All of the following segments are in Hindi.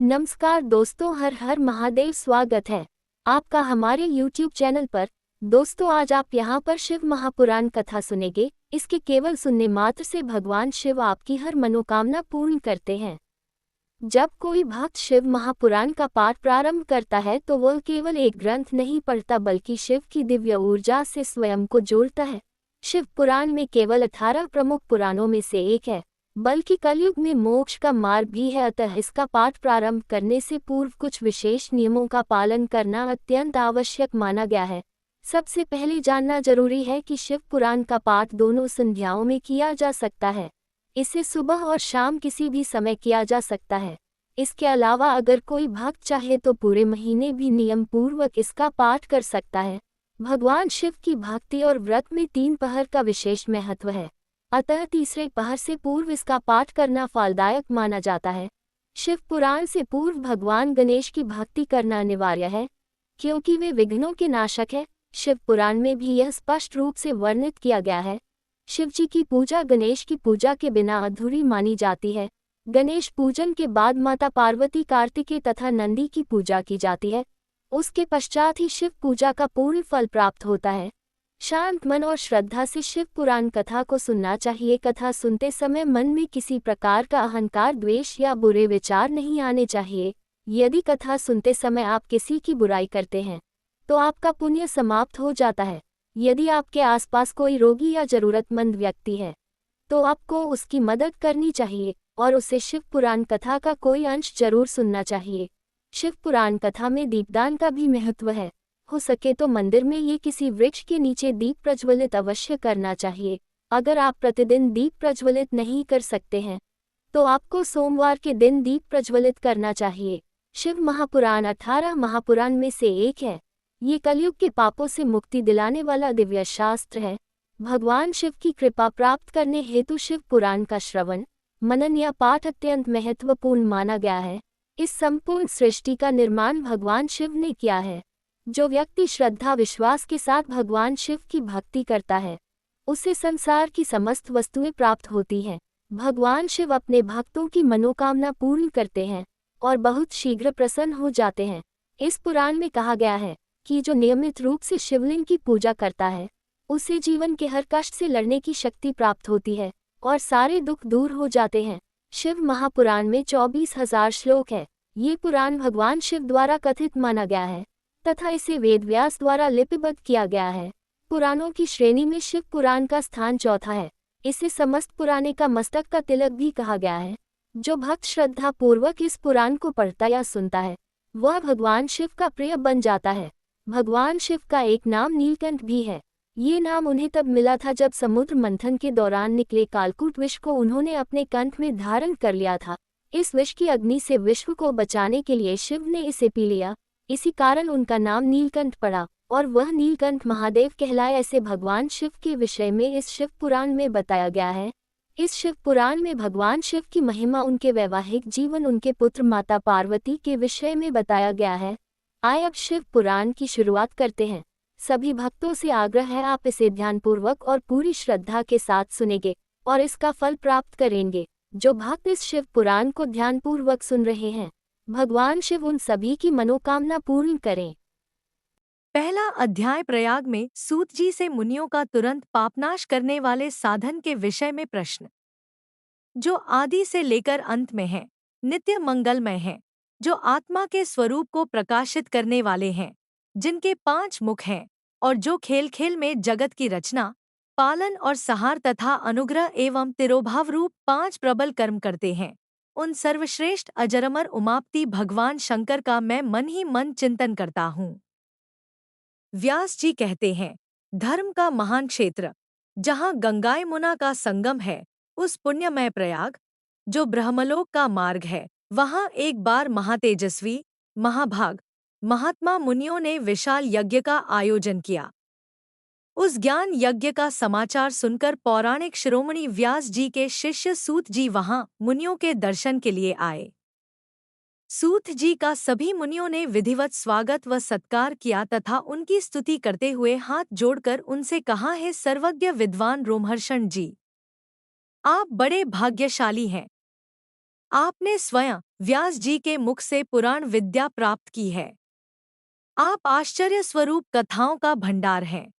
नमस्कार दोस्तों, हर हर महादेव। स्वागत है आपका हमारे YouTube चैनल पर। दोस्तों, आज आप यहाँ पर शिव महापुराण कथा सुनेंगे। इसके केवल सुनने मात्र से भगवान शिव आपकी हर मनोकामना पूर्ण करते हैं। जब कोई भक्त शिव महापुराण का पाठ प्रारंभ करता है तो वह केवल एक ग्रंथ नहीं पढ़ता बल्कि शिव की दिव्य ऊर्जा से स्वयं को जोड़ता है। शिव पुराण में केवल 18 प्रमुख पुराणों में से एक है, बल्कि कलयुग में मोक्ष का मार्ग भी है। अतः इसका पाठ प्रारंभ करने से पूर्व कुछ विशेष नियमों का पालन करना अत्यंत आवश्यक माना गया है। सबसे पहले जानना जरूरी है कि शिव पुराण का पाठ दोनों संध्याओं में किया जा सकता है। इसे सुबह और शाम किसी भी समय किया जा सकता है। इसके अलावा अगर कोई भक्त चाहे तो पूरे महीने भी नियम पूर्वक इसका पाठ कर सकता है। भगवान शिव की भक्ति और व्रत में 3 पहर का विशेष महत्व है, अतः तीसरे पहर से पूर्व इसका पाठ करना फलदायक माना जाता है। शिव पुराण से पूर्व भगवान गणेश की भक्ति करना अनिवार्य है, क्योंकि वे विघ्नों के नाशक है। शिव पुराण में भी यह स्पष्ट रूप से वर्णित किया गया है। शिवजी की पूजा गणेश की पूजा के बिना अधूरी मानी जाती है। गणेश पूजन के बाद माता पार्वती, कार्तिकेय तथा नंदी की पूजा की जाती है। उसके पश्चात ही शिव पूजा का पूर्ण फल प्राप्त होता है। शांत मन और श्रद्धा से शिव पुराण कथा को सुनना चाहिए। कथा सुनते समय मन में किसी प्रकार का अहंकार, द्वेष या बुरे विचार नहीं आने चाहिए। यदि कथा सुनते समय आप किसी की बुराई करते हैं तो आपका पुण्य समाप्त हो जाता है। यदि आपके आसपास कोई रोगी या जरूरतमंद व्यक्ति है तो आपको उसकी मदद करनी चाहिए और उसे शिव पुराण कथा का कोई अंश जरूर सुनना चाहिए। शिव पुराण कथा में दीपदान का भी महत्व है। हो सके तो मंदिर में ये किसी वृक्ष के नीचे दीप प्रज्वलित अवश्य करना चाहिए। अगर आप प्रतिदिन दीप प्रज्वलित नहीं कर सकते हैं तो आपको सोमवार के दिन दीप प्रज्वलित करना चाहिए। शिव महापुराण 18 महापुराण में से एक है। ये कलयुग के पापों से मुक्ति दिलाने वाला दिव्य शास्त्र है। भगवान शिव की कृपा प्राप्त करने हेतु शिव पुराण का श्रवण, मनन या पाठ अत्यंत महत्वपूर्ण माना गया है। इस संपूर्ण सृष्टि का निर्माण भगवान शिव ने किया है। जो व्यक्ति श्रद्धा विश्वास के साथ भगवान शिव की भक्ति करता है उसे संसार की समस्त वस्तुएं प्राप्त होती हैं। भगवान शिव अपने भक्तों की मनोकामना पूर्ण करते हैं और बहुत शीघ्र प्रसन्न हो जाते हैं। इस पुराण में कहा गया है कि जो नियमित रूप से शिवलिंग की पूजा करता है उसे जीवन के हर कष्ट से लड़ने की शक्ति प्राप्त होती है और सारे दुख दूर हो जाते हैं। शिव महापुराण में 24,000 श्लोक है। ये पुराण भगवान शिव द्वारा कथित माना गया है तथा इसे वेदव्यास द्वारा लिपिबद्ध किया गया है। पुराणों की श्रेणी में शिव पुराण का स्थान चौथा है। इसे समस्त पुराणे का मस्तक का तिलक भी कहा गया है। जो भक्त श्रद्धा पूर्वक इस पुराण को पढ़ता या सुनता है वह भगवान शिव का प्रिय बन जाता है। भगवान शिव का एक नाम नीलकंठ भी है। ये नाम उन्हें तब मिला था जब समुद्र मंथन के दौरान निकले कालकूट विष को उन्होंने अपने कंठ में धारण कर लिया था। इस विष की अग्नि से विश्व को बचाने के लिए शिव ने इसे पी लिया। इसी कारण उनका नाम नीलकंठ पड़ा और वह नीलकंठ महादेव कहलाए। ऐसे भगवान शिव के विषय में इस शिव पुराण में बताया गया है। इस शिव पुराण में भगवान शिव की महिमा, उनके वैवाहिक जीवन, उनके पुत्र माता पार्वती के विषय में बताया गया है। आइए अब शिव पुराण की शुरुआत करते हैं। सभी भक्तों से आग्रह है आप इसे ध्यानपूर्वक और पूरी श्रद्धा के साथ सुनेंगे और इसका फल प्राप्त करेंगे। जो भक्त इस शिव पुराण को ध्यानपूर्वक सुन रहे हैं भगवान शिव उन सभी की मनोकामना पूर्ण करें। पहला अध्याय प्रयाग में सूत जी से मुनियों का तुरंत पापनाश करने वाले साधन के विषय में प्रश्न। जो आदि से लेकर अंत में है, नित्य मंगलमय है, जो आत्मा के स्वरूप को प्रकाशित करने वाले हैं, जिनके 5 मुख हैं और जो खेल खेल में जगत की रचना, पालन और सहार तथा अनुग्रह एवं तिरोभाव रूप 5 प्रबल कर्म करते हैं, उन सर्वश्रेष्ठ अजरमर उमापति भगवान शंकर का मैं मन ही मन चिंतन करता हूँ। व्यास जी कहते हैं, धर्म का महान क्षेत्र जहाँ गंगा यमुना का संगम है, उस पुण्यमय प्रयाग जो ब्रह्मलोक का मार्ग है, वहाँ एक बार महातेजस्वी महाभाग महात्मा मुनियों ने विशाल यज्ञ का आयोजन किया। उस ज्ञान यज्ञ का समाचार सुनकर पौराणिक शिरोमणि व्यास जी के शिष्य सूत जी वहाँ मुनियों के दर्शन के लिए आए। सूत जी का सभी मुनियों ने विधिवत स्वागत व सत्कार किया तथा उनकी स्तुति करते हुए हाथ जोड़कर उनसे कहा, है सर्वज्ञ विद्वान रोमहर्षण जी, आप बड़े भाग्यशाली हैं। आपने स्वयं व्यास जी के मुख से पुराण विद्या प्राप्त की है। आप आश्चर्य स्वरूप कथाओं का भंडार हैं।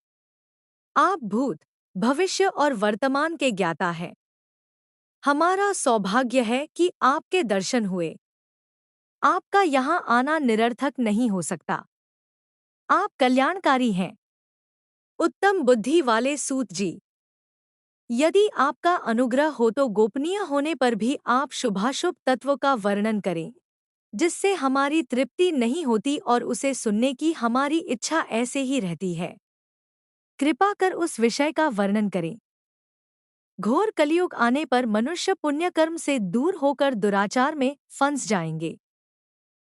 आप भूत, भविष्य और वर्तमान के ज्ञाता हैं। हमारा सौभाग्य है कि आपके दर्शन हुए। आपका यहाँ आना निरर्थक नहीं हो सकता। आप कल्याणकारी हैं। उत्तम बुद्धि वाले सूत जी, यदि आपका अनुग्रह हो तो गोपनीय होने पर भी आप शुभाशुभ तत्व का वर्णन करें, जिससे हमारी तृप्ति नहीं होती और उसे सुनने की हमारी इच्छा ऐसे ही रहती है। कृपा कर उस विषय का वर्णन करें। घोर कलयुग आने पर मनुष्य पुण्यकर्म से दूर होकर दुराचार में फंस जाएंगे,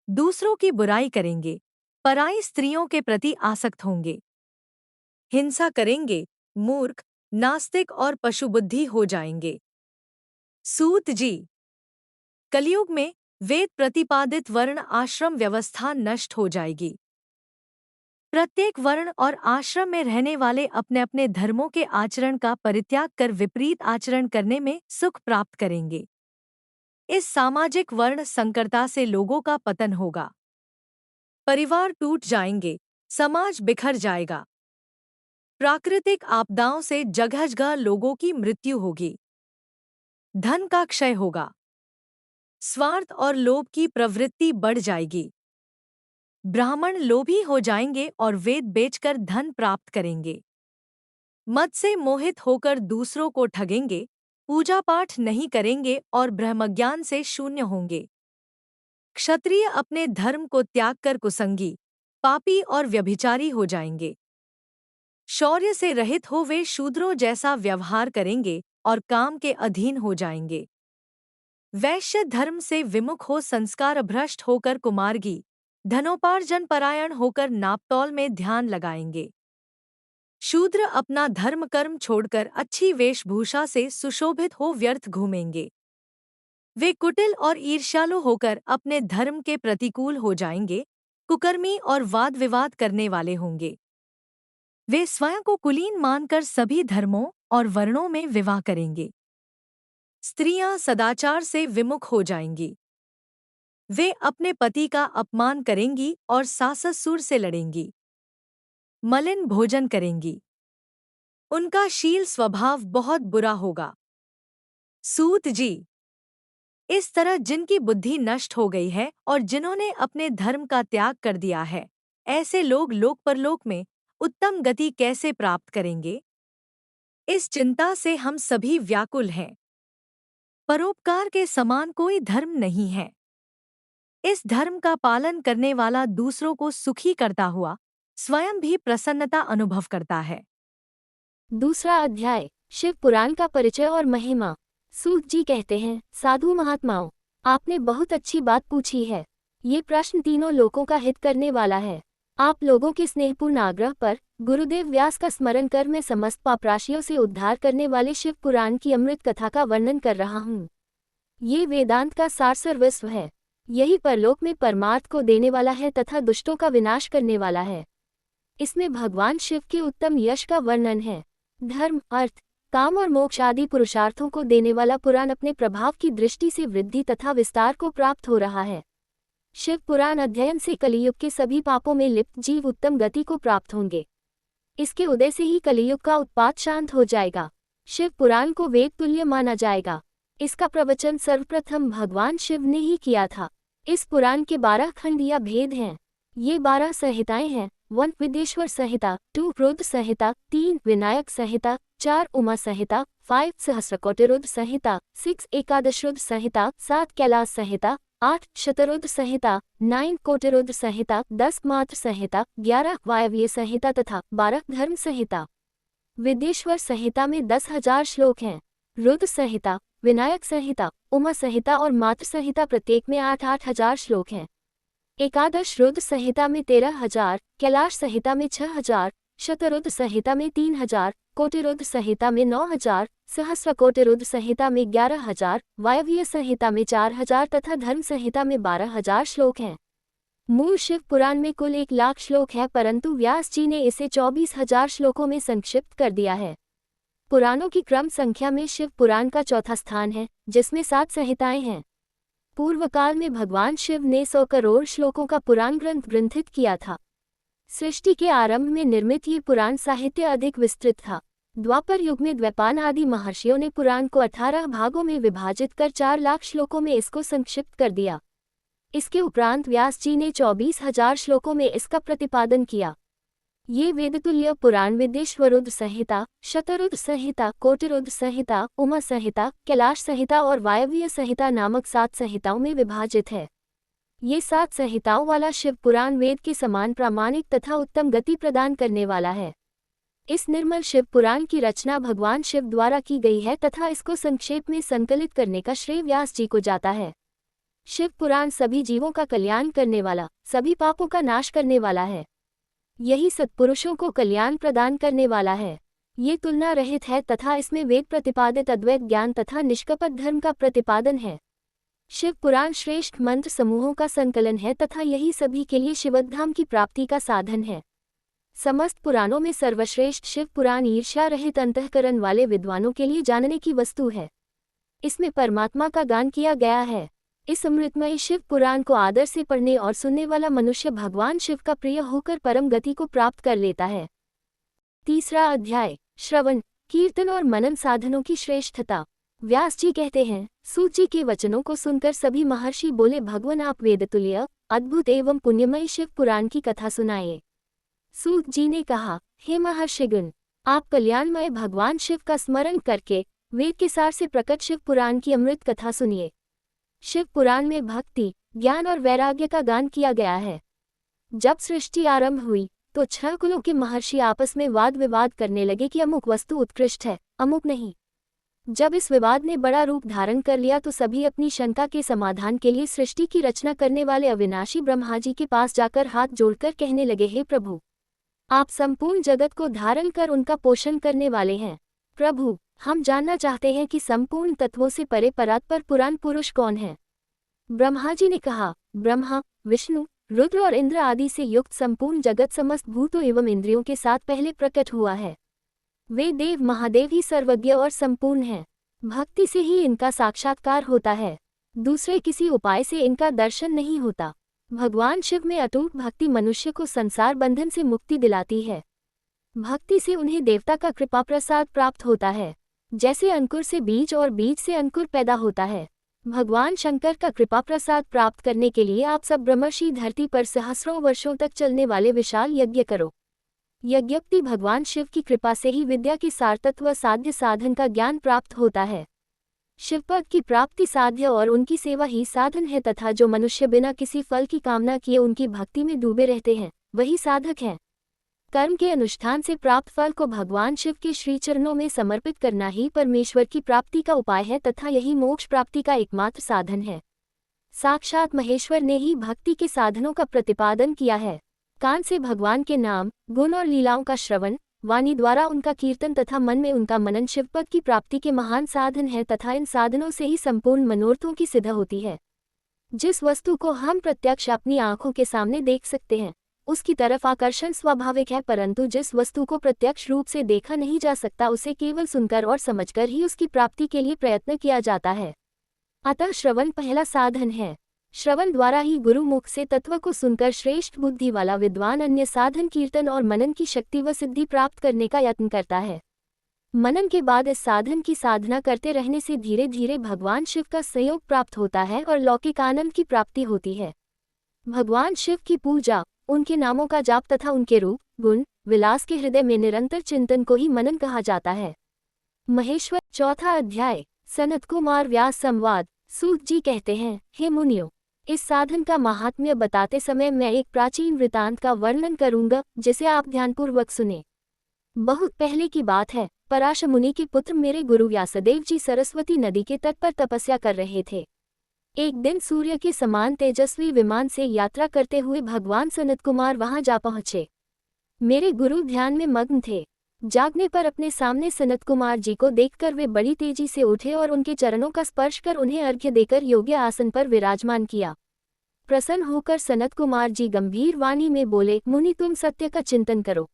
दूसरों की बुराई करेंगे, पराई स्त्रियों के प्रति आसक्त होंगे, हिंसा करेंगे, मूर्ख, नास्तिक और पशुबुद्धि हो जाएंगे। सूत जी, कलयुग में वेद प्रतिपादित वर्ण आश्रम व्यवस्था नष्ट हो जाएगी। प्रत्येक वर्ण और आश्रम में रहने वाले अपने अपने धर्मों के आचरण का परित्याग कर विपरीत आचरण करने में सुख प्राप्त करेंगे। इस सामाजिक वर्ण संकरता से लोगों का पतन होगा। परिवार टूट जाएंगे, समाज बिखर जाएगा। प्राकृतिक आपदाओं से जगह जगह लोगों की मृत्यु होगी। धन का क्षय होगा। स्वार्थ और लोभ की प्रवृत्ति बढ़ जाएगी। ब्राह्मण लोभी हो जाएंगे और वेद बेचकर धन प्राप्त करेंगे। मद से मोहित होकर दूसरों को ठगेंगे, पूजा पाठ नहीं करेंगे और ब्रह्मज्ञान से शून्य होंगे। क्षत्रिय अपने धर्म को त्याग कर कुसंगी, पापी और व्यभिचारी हो जाएंगे। शौर्य से रहित हो वे शूद्रों जैसा व्यवहार करेंगे और काम के अधीन हो जाएंगे। वैश्य धर्म से विमुख हो संस्कार भ्रष्ट होकर कुमार्गी, धनोपार्जन परायण होकर नापतौल में ध्यान लगाएंगे। शूद्र अपना धर्म कर्म छोड़कर अच्छी वेशभूषा से सुशोभित हो व्यर्थ घूमेंगे। वे कुटिल और ईर्ष्यालु होकर अपने धर्म के प्रतिकूल हो जाएंगे, कुकर्मी और वाद विवाद करने वाले होंगे। वे स्वयं को कुलीन मानकर सभी धर्मों और वर्णों में विवाह करेंगे। स्त्रियां सदाचार से विमुख हो जाएंगी। वे अपने पति का अपमान करेंगी और सास-ससुर से लड़ेंगी। मलिन भोजन करेंगी। उनका शील स्वभाव बहुत बुरा होगा। सूत जी, इस तरह जिनकी बुद्धि नष्ट हो गई है और जिन्होंने अपने धर्म का त्याग कर दिया है, ऐसे लोग लोक परलोक में उत्तम गति कैसे प्राप्त करेंगे? इस चिंता से हम सभी व्याकुल हैं। परोपकार के समान कोई धर्म नहीं है। इस धर्म का पालन करने वाला दूसरों को सुखी करता हुआ स्वयं भी प्रसन्नता अनुभव करता है। दूसरा अध्याय, शिव पुराण का परिचय और महिमा। सूत जी कहते हैं, साधु महात्माओं, आपने बहुत अच्छी बात पूछी है। ये प्रश्न तीनों लोगों का हित करने वाला है। आप लोगों के स्नेहपूर्ण आग्रह पर गुरुदेव व्यास का स्मरण कर मैं समस्त पापराशियों से उद्धार करने वाले शिव पुराण की अमृत कथा का वर्णन कर रहा हूँ। ये वेदांत का सार सर्वस्व है। यही परलोक में परमार्थ को देने वाला है तथा दुष्टों का विनाश करने वाला है। इसमें भगवान शिव के उत्तम यश का वर्णन है। धर्म, अर्थ, काम और मोक्ष आदि पुरुषार्थों को देने वाला पुराण अपने प्रभाव की दृष्टि से वृद्धि तथा विस्तार को प्राप्त हो रहा है। शिव पुराण अध्ययन से कलियुग के सभी पापों में लिप्त जीव उत्तम गति को प्राप्त होंगे। इसके उदय से ही कलियुग का उत्पात शांत हो जाएगा। शिव पुराण को वेद तुल्य माना जाएगा। इसका प्रवचन सर्वप्रथम भगवान शिव ने ही किया था। इस पुराण के 12 खंड या भेद हैं। ये 12 संहिताएं हैं। 1 विदेश्वर संहिता, 2 रुद्र संहिता, 3 विनायक संहिता, 4 उमा संहिता, 5 सहस्रकोटिरुद्र संहिता, 6 एकादश रुद्र संहिता, 7 कैलाश संहिता, 8 शतरुद्र संहिता, 9 कोटिरुद्र संहिता, 10 मात्र संहिता, 11 वायव्य संहिता तथा 12 धर्म संहिता। विदेश्वर संहिता में 10,000 श्लोक हैं। रुद्र संहिता, विनायक संहिता, उमा संहिता और मात्र संहिता प्रत्येक में 8-8 हजार श्लोक हैं। एकादश रुद्र संहिता में 13,000, कैलाश संहिता में 6,000, शतरुद्र संहिता में 3,000, कोटिरुद्र संहिता में 9,000, सहस्र कोटिरुद्र संहिता में 11,000, वायव्य संहिता में 4,000 तथा धर्म संहिता में 12,000 श्लोक हैं। मूल शिव पुराण में कुल 1,00,000 श्लोक है, परंतु व्यास जी ने इसे 24,000 श्लोकों में संक्षिप्त कर दिया है। पुराणों की क्रम संख्या में शिव पुराण का चौथा स्थान है, जिसमें 7 संहिताएं हैं। पूर्व काल में भगवान शिव ने 100 करोड़ श्लोकों का पुराण ग्रंथ ग्रंथित किया था। सृष्टि के आरंभ में निर्मित ये पुराण साहित्य अधिक विस्तृत था। द्वापर युग में द्वैपायन आदि महर्षियों ने पुराण को 18 भागों में विभाजित कर 4 लाख श्लोकों में इसको संक्षिप्त कर दिया। इसके उपरांत व्यास जी ने 24,000 श्लोकों में इसका प्रतिपादन किया। ये वेदतुल्य पुराण विद्येश्वरुद्र संहिता, शतरुद्र संहिता, कोटिरुद्र संहिता, उमा संहिता, कैलाश संहिता और वायव्य संहिता नामक 7 संहिताओं में विभाजित है। ये 7 संहिताओं वाला शिव पुराण वेद के समान प्रामाणिक तथा उत्तम गति प्रदान करने वाला है। इस निर्मल शिव पुराण की रचना भगवान शिव द्वारा की गई है तथा इसको संक्षेप में संकलित करने का श्रेय व्यास जी को जाता है। शिव पुराण सभी जीवों का कल्याण करने वाला, सभी पापों का नाश करने वाला है। यही सत्पुरुषों को कल्याण प्रदान करने वाला है। ये तुलना रहित है तथा इसमें वेद प्रतिपादित अद्वैत ज्ञान तथा निष्कपट धर्म का प्रतिपादन है। शिव पुराण श्रेष्ठ मंत्र समूहों का संकलन है तथा यही सभी के लिए शिवधाम की प्राप्ति का साधन है। समस्त पुराणों में सर्वश्रेष्ठ शिव पुराण ईर्ष्या रहित अंतःकरण वाले विद्वानों के लिए जानने की वस्तु है। इसमें परमात्मा का गान किया गया है। इस अमृतमय शिव पुराण को आदर से पढ़ने और सुनने वाला मनुष्य भगवान शिव का प्रिय होकर परम गति को प्राप्त कर लेता है। तीसरा अध्याय, श्रवण, कीर्तन और मनन साधनों की श्रेष्ठता। व्यास जी कहते हैं, सूत जी के वचनों को सुनकर सभी महर्षि बोले, भगवान आप वेदतुल्य, अद्भुत एवं पुण्यमय शिव पुराण की कथा सुनाइए। सूत जी ने कहा, हे महर्षिगण, आप कल्याणमय भगवान शिव का स्मरण करके वेद के सार से प्रकट शिव पुराण की अमृत कथा सुनिए। शिव पुराण में भक्ति, ज्ञान और वैराग्य का गान किया गया है। जब सृष्टि आरंभ हुई तो 6 कुलों के महर्षि आपस में वाद विवाद करने लगे कि अमुक वस्तु उत्कृष्ट है, अमुक नहीं। जब इस विवाद ने बड़ा रूप धारण कर लिया तो सभी अपनी शंका के समाधान के लिए सृष्टि की रचना करने वाले अविनाशी ब्रह्मा जी के पास जाकर हाथ जोड़कर कहने लगे, हे प्रभु, आप संपूर्ण जगत को धारण कर उनका पोषण करने वाले हैं। प्रभु, हम जानना चाहते हैं कि संपूर्ण तत्वों से परे परात्पर पुराण पुरुष कौन है। ब्रह्मा जी ने कहा, ब्रह्मा, विष्णु, रुद्र और इंद्र आदि से युक्त संपूर्ण जगत समस्त भूतों एवं इंद्रियों के साथ पहले प्रकट हुआ है। वे देव महादेव ही सर्वज्ञ और संपूर्ण हैं। भक्ति से ही इनका साक्षात्कार होता है, दूसरे किसी उपाय से इनका दर्शन नहीं होता। भगवान शिव में अटूट भक्ति मनुष्य को संसार बंधन से मुक्ति दिलाती है। भक्ति से उन्हें देवता का कृपा प्रसाद प्राप्त होता है। जैसे अंकुर से बीज और बीज से अंकुर पैदा होता है। भगवान शंकर का कृपा प्रसाद प्राप्त करने के लिए आप सब ब्रह्मर्षि धरती पर सहस्रों वर्षों तक चलने वाले विशाल यज्ञ करो। यज्ञोक्ति भगवान शिव की कृपा से ही विद्या की सारतत्व साध्य साधन का ज्ञान प्राप्त होता है। शिवपद की प्राप्ति साध्य और उनकी सेवा ही साधन है तथा जो मनुष्य बिना किसी फल की कामना किए उनकी भक्ति में डूबे रहते हैं, वही साधक हैं। कर्म के अनुष्ठान से प्राप्त फल को भगवान शिव के श्री चरणों में समर्पित करना ही परमेश्वर की प्राप्ति का उपाय है तथा यही मोक्ष प्राप्ति का एकमात्र साधन है। साक्षात महेश्वर ने ही भक्ति के साधनों का प्रतिपादन किया है। कान से भगवान के नाम, गुण और लीलाओं का श्रवण, वाणी द्वारा उनका कीर्तन तथा मन में उनका मनन शिवपद की प्राप्ति के महान साधन है तथा इन साधनों से ही संपूर्ण मनोरथों की सिद्ध होती है। जिस वस्तु को हम प्रत्यक्ष अपनी आंखों के सामने देख सकते हैं उसकी तरफ आकर्षण स्वाभाविक है, परंतु जिस वस्तु को प्रत्यक्ष रूप से देखा नहीं जा सकता उसे केवल सुनकर और समझकर ही उसकी प्राप्ति के लिए प्रयत्न किया जाता है। अतः श्रवण पहला साधन है। श्रवण द्वारा ही गुरु मुख से तत्व को सुनकर श्रेष्ठ बुद्धि वाला विद्वान अन्य साधन कीर्तन और मनन की शक्ति व सिद्धि प्राप्त करने का यत्न करता है। मनन के बाद इस साधन की साधना करते रहने से धीरे धीरे भगवान शिव का संयोग प्राप्त होता है और लौकिक आनंद की प्राप्ति होती है। भगवान शिव की पूजा, उनके नामों का जाप तथा उनके रूप, गुण, विलास के हृदय में निरंतर चिंतन को ही मनन कहा जाता है। महेश्वर। चौथा अध्याय, सनत कुमार व्यास संवाद। सूत जी कहते हैं, हे मुनियों, इस साधन का महात्म्य बताते समय मैं एक प्राचीन वृतांत का वर्णन करूंगा जिसे आप ध्यानपूर्वक सुने। बहुत पहले की बात है, पराशर मुनि के पुत्र मेरे गुरु व्यासदेव जी सरस्वती नदी के तट पर तपस्या कर रहे थे। एक दिन सूर्य के समान तेजस्वी विमान से यात्रा करते हुए भगवान सनत कुमार वहां जा पहुंचे। मेरे गुरु ध्यान में मग्न थे। जागने पर अपने सामने सनत कुमार जी को देखकर वे बड़ी तेजी से उठे और उनके चरणों का स्पर्श कर उन्हें अर्घ्य देकर योग्य आसन पर विराजमान किया। प्रसन्न होकर सनत कुमार जी गंभीर वाणी में बोले, मुनि तुम सत्य का चिंतन करो।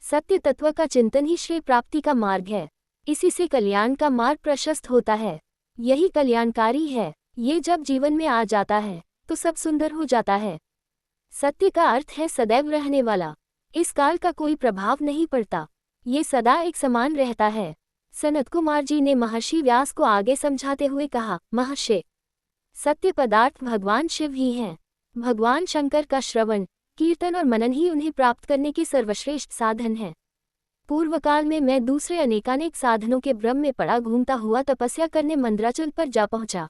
सत्य तत्व का चिंतन ही श्रेय प्राप्ति का मार्ग है। इसी से कल्याण का मार्ग प्रशस्त होता है। यही कल्याणकारी है। ये जब जीवन में आ जाता है तो सब सुंदर हो जाता है। सत्य का अर्थ है सदैव रहने वाला। इस काल का कोई प्रभाव नहीं पड़ता, ये सदा एक समान रहता है। सनत कुमार जी ने महर्षि व्यास को आगे समझाते हुए कहा, महर्षि, सत्य पदार्थ भगवान शिव ही हैं। भगवान शंकर का श्रवण, कीर्तन और मनन ही उन्हें प्राप्त करने की सर्वश्रेष्ठ साधन है। पूर्व काल में मैं दूसरे अनेकानेक साधनों के भ्रम में पड़ा घूमता हुआ तपस्या करने मंद्राचल पर जा पहुंचा।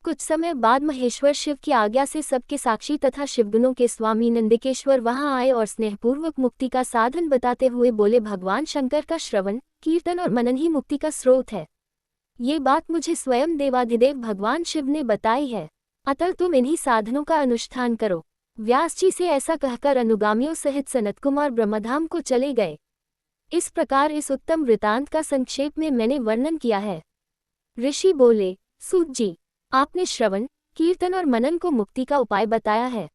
कुछ समय बाद महेश्वर शिव की आज्ञा से सबके साक्षी तथा शिवगुणों के स्वामी नंदिकेश्वर वहां आए और स्नेहपूर्वक मुक्ति का साधन बताते हुए बोले, भगवान शंकर का श्रवण, कीर्तन और मनन ही मुक्ति का स्रोत है। ये बात मुझे स्वयं देवाधिदेव भगवान शिव ने बताई है, अतः तुम इन्हीं साधनों का अनुष्ठान करो। व्यास जी से ऐसा कहकर अनुगामियों सहित सनत कुमार ब्रह्मधाम को चले गए। इस प्रकार इस उत्तम वृतांत का संक्षेप में मैंने वर्णन किया है। ऋषि बोले, सूत जी, आपने श्रवण, कीर्तन और मनन को मुक्ति का उपाय बताया है,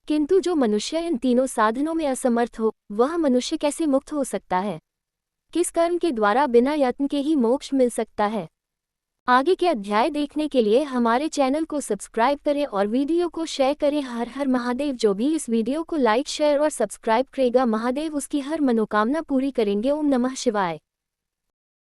किंतु जो मनुष्य इन तीनों साधनों में असमर्थ हो, वह मनुष्य कैसे मुक्त हो सकता है? किस कर्म के द्वारा बिना यत्न के ही मोक्ष मिल सकता है? आगे के अध्याय देखने के लिए हमारे चैनल को सब्सक्राइब करें और वीडियो को शेयर करें। हर हर महादेव। जो भी इस वीडियो को लाइक, शेयर और सब्सक्राइब करेगा, महादेव उसकी हर मनोकामना पूरी करेंगे। ओम नमः शिवाय।